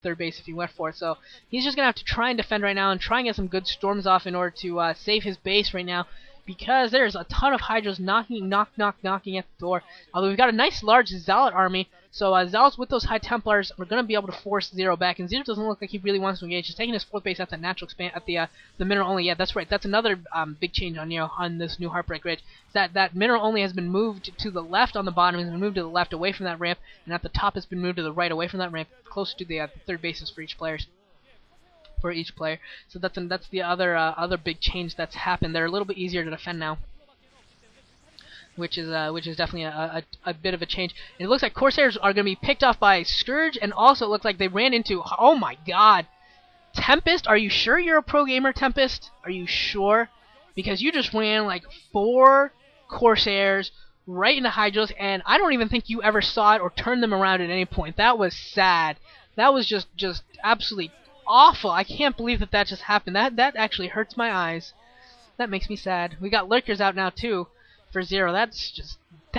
third base if he went for it. So he's just going to have to try and defend right now and try and get some good storms off in order to save his base right now, because there's a ton of Hydras knocking at the door. Although we've got a nice large Zealot army, so Zealots with those High Templars are going to be able to force Zero back, and Zero doesn't look like he really wants to engage. He's taking his fourth base at that natural expand at the mineral only. Yeah, that's right. That's another big change on this new Heartbreak Ridge. That mineral only has been moved to the left on the bottom, has been moved to the left away from that ramp, and at the top has been moved to the right away from that ramp, closer to the third bases for each player. So that's the other big change that's happened. They're a little bit easier to defend now, which is definitely a bit of a change. And it looks like Corsairs are going to be picked off by Scourge, and also it looks like they ran into, oh my god, Tempest. Are you sure you're a pro gamer, Tempest? Are you sure? Because you just ran like 4 Corsairs right into Hydros, and I don't even think you ever saw it or turned them around at any point. That was sad. That was just absolutely awful. I can't believe that just happened. That actually hurts my eyes. That makes me sad. We got Lurkers out now too for Zero. That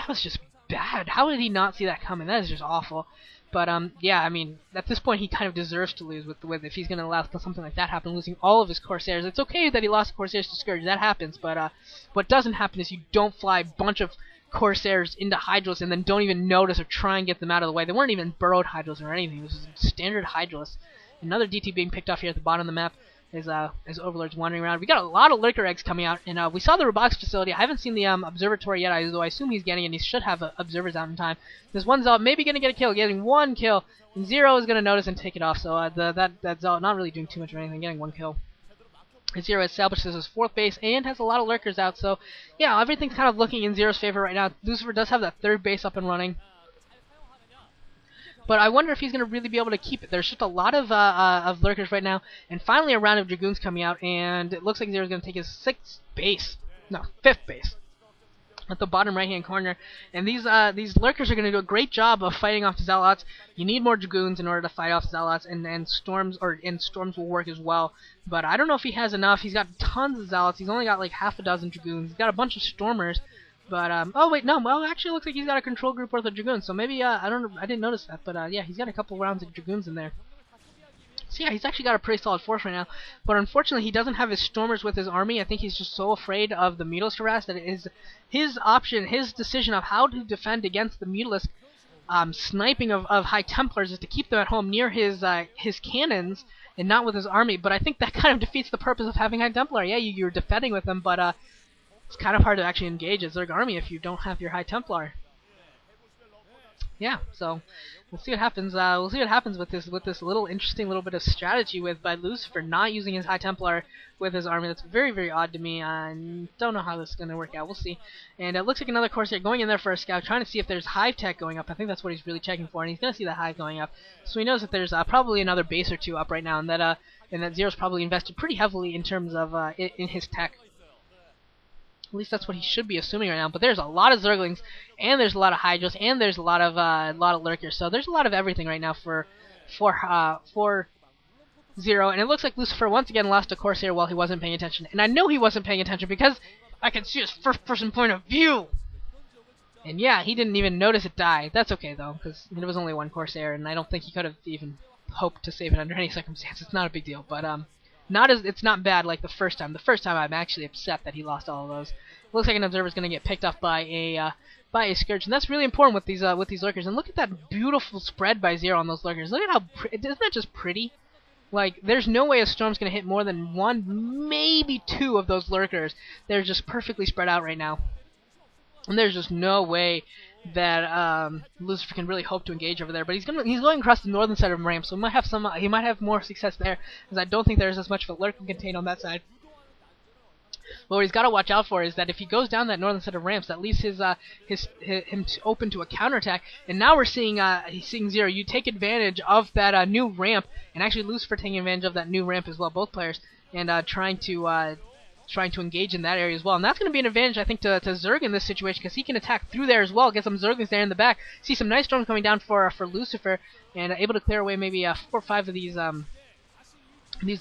was just bad. How did he not see that coming? That is just awful. But yeah, I mean, at this point he kind of deserves to lose with if he's going to allow something like that happen, losing all of his Corsairs. It's okay that he lost Corsairs to Scourge. That happens. But what doesn't happen is you don't fly a bunch of Corsairs into Hydros and then don't even notice or try and get them out of the way. They weren't even burrowed Hydros or anything. It was standard Hydros. Another DT being picked off here at the bottom of the map as Overlord's wandering around. We got a lot of Lurker eggs coming out, and we saw the robotics facility. I haven't seen the observatory yet, though I assume he's getting it, and he should have observers out in time. This one Zealot maybe going to get a kill, getting 1 kill, and Zero is going to notice and take it off, so that Zealot not really doing too much of anything, getting 1 kill. Zero establishes his 4th base and has a lot of Lurkers out, so yeah, everything's kind of looking in Zero's favor right now. Lucifer does have that 3rd base up and running. But I wonder if he's going to really be able to keep it. There's just a lot of Lurkers right now. And finally a round of Dragoons coming out. And it looks like Zero's going to take his 5th base at the bottom right-hand corner. And these Lurkers are going to do a great job of fighting off the Zealots. You need more Dragoons in order to fight off Zealots. And Storms will work as well. But I don't know if he has enough. He's got tons of Zealots. He's only got like half a dozen Dragoons. He's got a bunch of Stormers. But oh wait, no. Well, actually, it looks like he's got a control group worth of Dragoons. So maybe I didn't notice that. But yeah, he's got a couple rounds of Dragoons in there. So yeah, he's actually got a pretty solid force right now. But unfortunately, he doesn't have his Stormers with his army. I think he's just so afraid of the Mutalisk harass that it is his decision of how to defend against the Mutalisk sniping of High Templars is to keep them at home near his cannons and not with his army. But I think that kind of defeats the purpose of having High Templar. Yeah, you're defending with them, but it's kind of hard to actually engage a Zerg army if you don't have your High Templar. Yeah, so we'll see what happens. We'll see what happens with this interesting little bit of strategy by Lucifer not using his High Templar with his army. That's very, very odd to me. I don't know how this is going to work out. We'll see. And it looks like another Corsair going in there for a scout, trying to see if there's Hive Tech going up. I think that's what he's really checking for, and he's going to see the Hive going up. So he knows that there's probably another base or 2 up right now, and that Zero's probably invested pretty heavily in terms of in his tech. At least that's what he should be assuming right now. But there's a lot of Zerglings, and there's a lot of Hydros, and there's a lot of Lurkers. So there's a lot of everything right now for Zero. And it looks like Lucifer once again lost a Corsair while he wasn't paying attention. And I know he wasn't paying attention because I can see his first-person point of view. And yeah, he didn't even notice it die. That's okay though, because it was only 1 Corsair, and I don't think he could have even hoped to save it under any circumstance. It's not a big deal, but it's not bad like the first time. The first time I'm actually upset that he lost all of those. It looks like an observer's going to get picked off by a Scourge, and that's really important with these Lurkers. And look at that beautiful spread by Zero on those Lurkers. Look at how isn't that just pretty? Like, there's no way a Storm's going to hit more than 1, maybe 2 of those Lurkers. They're just perfectly spread out right now, and there's just no way that Lucifer can really hope to engage over there. But he's going across the northern side of the ramp, so he might have more success there, because I don't think there's as much of a lurking contain on that side. But what he's got to watch out for is that if he goes down that northern set of ramps, that leaves him open to a counterattack. And now we're seeing Zero. You take advantage of that new ramp, and actually Lucifer taking advantage of that new ramp as well, both players, and trying to engage in that area as well. And that's going to be an advantage, I think, to Zerg in this situation, because he can attack through there as well, get some Zerglings there in the back. See some nice storms coming down for Lucifer, and able to clear away maybe 4 or 5 of these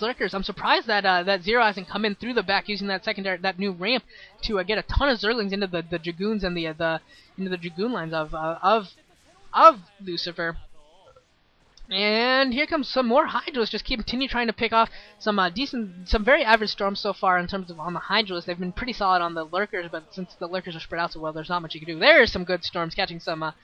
Lurkers. I'm surprised that Zero hasn't come in through the back using that new ramp to get a ton of Zerglings into the Dragoons and into the Dragoon lines of Lucifer. And here comes some more Hydras, just continue trying to pick off some some very average storms so far in terms of on the Hydras. They've been pretty solid on the Lurkers, but since the Lurkers are spread out so well, there's not much you can do. There's some good storms, catching a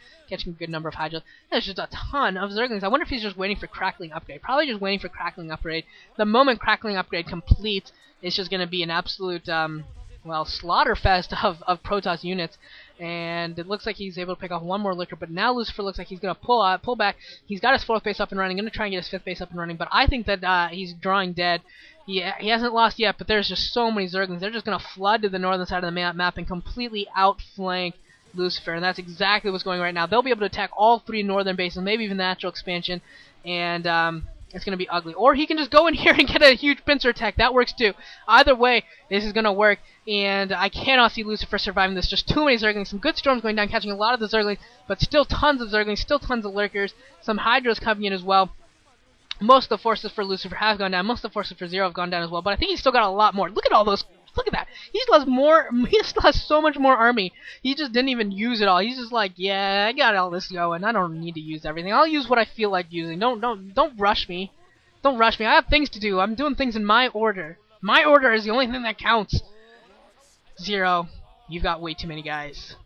good number of Hydras. There's just a ton of Zerglings. I wonder if he's just waiting for Crackling Upgrade. Probably just waiting for Crackling Upgrade. The moment Crackling Upgrade completes, it's just going to be an absolute, well, slaughterfest of Protoss units. And it looks like he's able to pick off one more Lurker, but now Lucifer looks like he's going to pull back. He's got his 4th base up and running, going to try and get his 5th base up and running, but I think that he's drawing dead. He hasn't lost yet, but there's just so many Zerglings. They're just going to flood to the northern side of the map and completely outflank Lucifer, and that's exactly what's going on right now. They'll be able to attack all 3 northern bases, maybe even the natural expansion, and it's going to be ugly. Or he can just go in here and get a huge pincer attack. That works too. Either way, this is going to work, and I cannot see Lucifer surviving this. Just too many Zerglings. Some good storms going down, catching a lot of the Zerglings, but still tons of Zerglings, still tons of Lurkers. Some Hydras coming in as well. Most of the forces for Lucifer have gone down. Most of the forces for Zero have gone down as well, but I think he's still got a lot more. Look at all those. Look at that. He still has more. He still has so much more army. He just didn't even use it all. He's just like, yeah, I got all this going. I don't need to use everything. I'll use what I feel like using. Don't rush me. Don't rush me. I have things to do. I'm doing things in my order. My order is the only thing that counts. Zero, you've got way too many guys.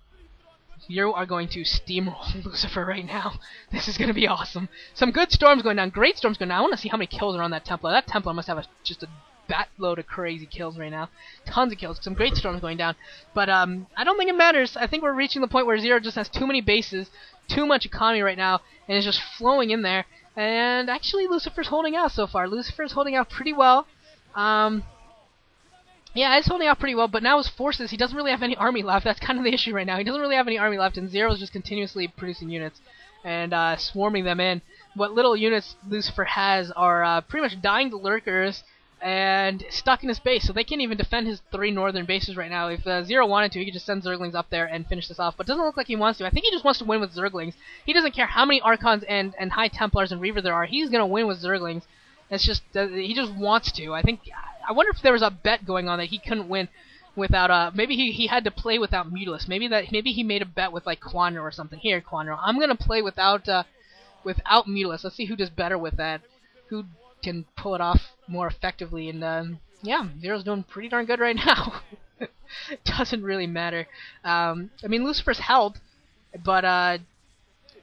You are going to steamroll Lucifer right now. This is going to be awesome. Some good storms going down. Great storms going down. I want to see how many kills are on that Templar. That Templar must have just a batload of crazy kills right now. Tons of kills. Some great storms going down. But I don't think it matters. I think we're reaching the point where Zero just has too many bases, too much economy right now, and is just flowing in there. And actually, Lucifer's holding out so far. Lucifer's holding out pretty well. Yeah, he's holding out pretty well, but now his forces, he doesn't really have any army left. That's kind of the issue right now. He doesn't really have any army left, and Zero's just continuously producing units and swarming them in. What little units Lucifer has are pretty much dying to Lurkers and stuck in his base, so they can't even defend his 3 northern bases right now. If Zero wanted to, he could just send Zerglings up there and finish this off, but it doesn't look like he wants to. I think he just wants to win with Zerglings. He doesn't care how many Archons and High Templars and Reaver there are. He's going to win with Zerglings. It's just, he just wants to. I wonder if there was a bet going on that he couldn't win without, maybe he had to play without Mutalisk. Maybe he made a bet with, like, Quandro or something. Here, Quandro, I'm going to play without Mutalisk. Let's see who does better with that. Who can pull it off more effectively, and yeah, Zero's doing pretty darn good right now. Doesn't really matter. I mean, Lucifer's held, but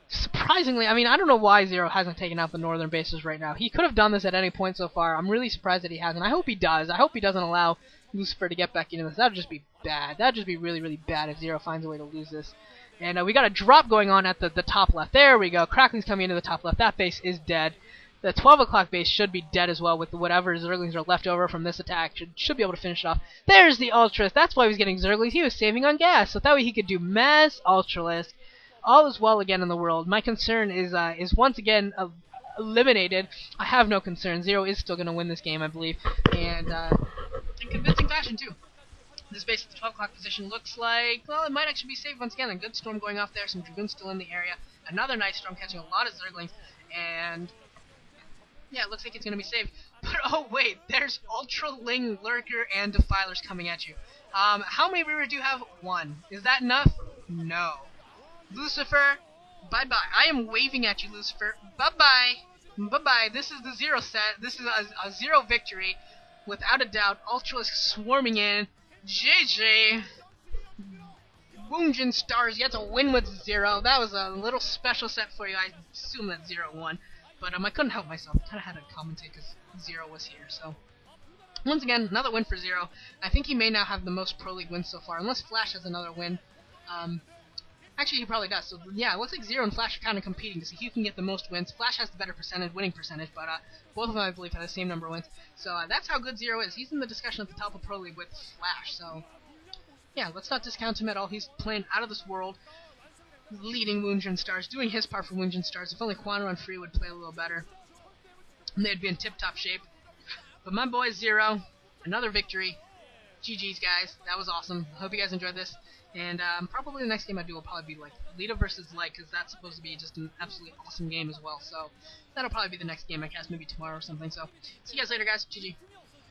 surprisingly, I mean, I don't know why Zero hasn't taken out the northern bases right now. He could have done this at any point so far. I'm really surprised that he hasn't. I hope he does. I hope he doesn't allow Lucifer to get back into this. That would just be bad. That would just be really, really bad if Zero finds a way to lose this. And we got a drop going on at the top left. There we go. Crackling's coming into the top left. That base is dead. The 12 o'clock base should be dead as well with whatever Zerglings are left over from this attack. Should be able to finish it off. There's the Ultralisk. That's why he was getting Zerglings. He was saving on gas. So that way he could do mass Ultralisk. All is well again in the world. My concern is once again eliminated. I have no concern. Zero is still going to win this game, I believe. And in convincing fashion, too. This base at the 12 o'clock position looks like, well, it might actually be safe once again. A good storm going off there. Some Dragoons still in the area. Another nice storm catching a lot of Zerglings. And yeah, it looks like it's going to be safe. But oh wait, there's Ultraling, Lurker, and Defilers coming at you. How many Reaver do you have? 1. Is that enough? No. Lucifer, bye-bye. I am waving at you, Lucifer. Bye-bye. Bye-bye. This is the Zero set. This is a Zero victory. Without a doubt. Ultralisk swarming in. JJ. Woongjin Stars gets a win with Zero. That was a little special set for you. I assume that Zero won. But I couldn't help myself. I kind of had to commentate because Zero was here. So, once again, another win for Zero. I think he may now have the most Pro League wins so far. Unless Flash has another win. Actually, he probably does. So, yeah, it looks like Zero and Flash are kind of competing to see who can get the most wins. Flash has the better winning percentage, but both of them, I believe, have the same number of wins. So, that's how good Zero is. He's in the discussion at the top of Pro League with Flash. So, yeah, let's not discount him at all. He's playing out of this world, leading Woongjin Stars, doing his part for Woongjin Stars. If only Quandro and Free would play a little better, they'd be in tip-top shape. But my boy Zero, another victory. GG's, guys. That was awesome. I hope you guys enjoyed this. And probably the next game I do will probably be like Lita versus Light, because that's supposed to be just an absolutely awesome game as well. So that'll probably be the next game I cast, maybe tomorrow or something. So see you guys later, guys. GG.